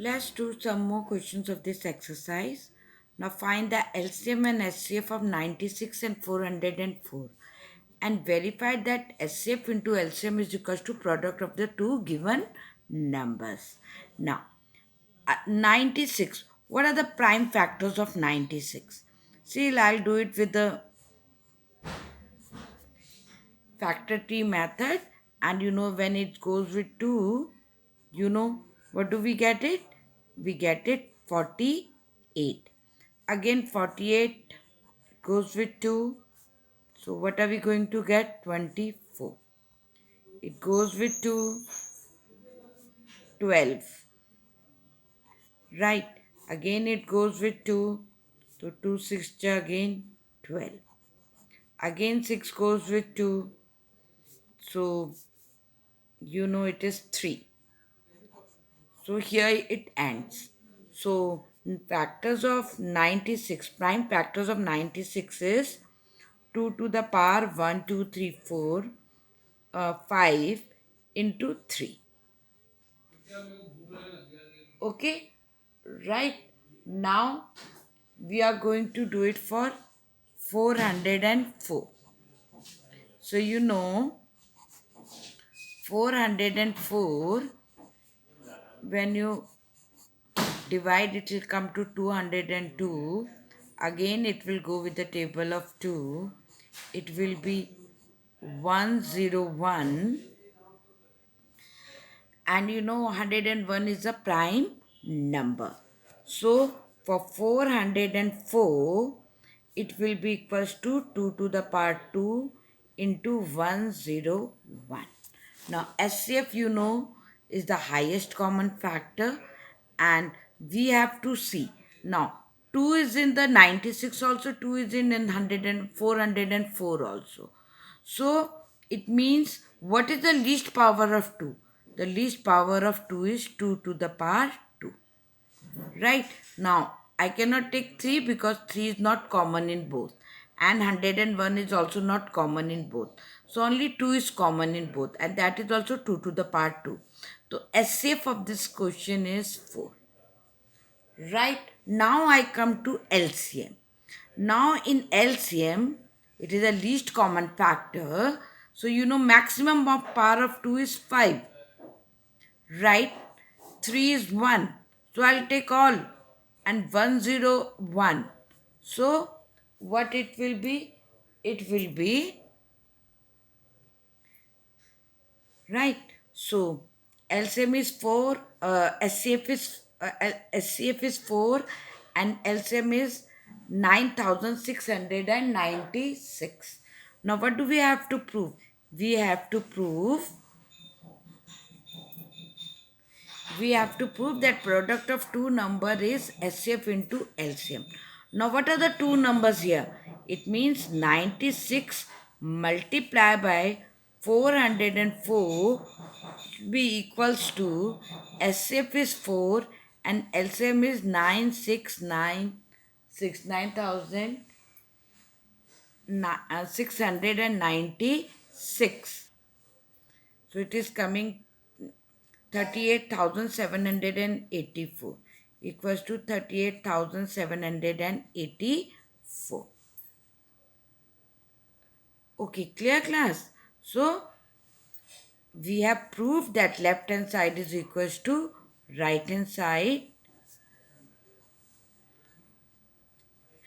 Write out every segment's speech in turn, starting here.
Let's do some more questions of this exercise. Now find the LCM and SCF of 96 and 404 and verify that SCF into LCM is equal to product of the two given numbers. Now 96. What are the prime factors of 96? See, I'll do it with the factor tree method, and when it goes with 2, what do we get it? We get it 48. Again 48 goes with 2. So what are we going to get? 24. It goes with 2, 12. Right. Again it goes with 2. So 2 6 again 12. Again 6 goes with 2. So it is 3. So here it ends. So factors of 96, prime factors of 96 is 2 to the power 1, 2, 3, 4, 5 into 3. Okay, right. Now we are going to do it for 404. So 404, when you divide it will come to 202. Again it will go with the table of 2. It will be 101, and 101 is a prime number. So for 404, it will be equals to 2 to the power 2 into 101. Now SCF is the highest common factor, and we have to see. Now 2 is in the 96 also, 2 is in 100 and 404 also. So it means, what is the least power of 2? The least power of 2 is 2 to the power 2. Right? Now I cannot take 3 because 3 is not common in both, and 101 is also not common in both. So only 2 is common in both, and that is also 2 to the power 2. So SCF of this question is 4. Right? Now I come to LCM. Now in LCM, it is the least common factor. So maximum of power of 2 is 5. Right? 3 is 1. So I'll take all, and 101. So what it will be? It will be, right. So LCM is 4, SCF is 4, and LCM is 9696. Now what do we have to prove? We have to prove that product of two number is SCF into LCM. Now what are the two numbers here? It means 96 multiplied by 404 be equals to, SCF is 4 and LCM is 696. So it is coming 38,784 equals to 38,784. Okay, clear class? So we have proved that left hand side is equals to right hand side,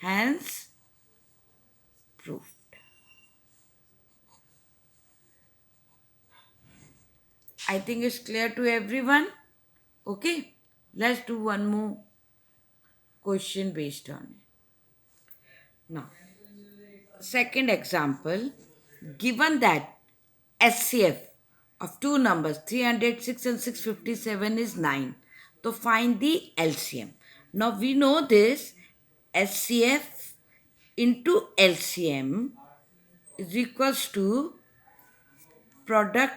hence proved. I think it's clear to everyone. Okay, let's do one more question based on it. Now, second example, given that SCF of two numbers 306 and 657 is 9, so find the LCM. Now we know this, SCF into LCM is equals to product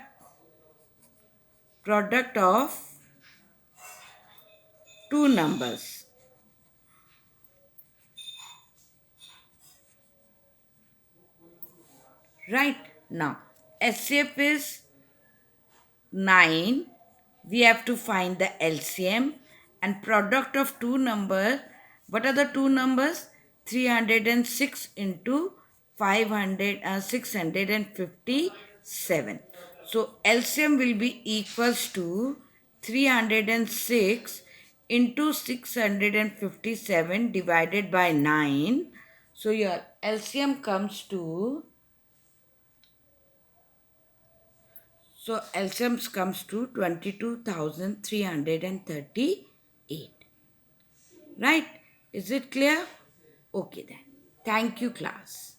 of two numbers. Right? Now SCF is 9, we have to find the LCM, And product of two numbers, what are the two numbers? 306 into 657. So LCM will be equals to 306 into 657 divided by 9. So your LCM comes to, so LCM comes to 22,338. Right? Is it clear? Okay then. Thank you, class.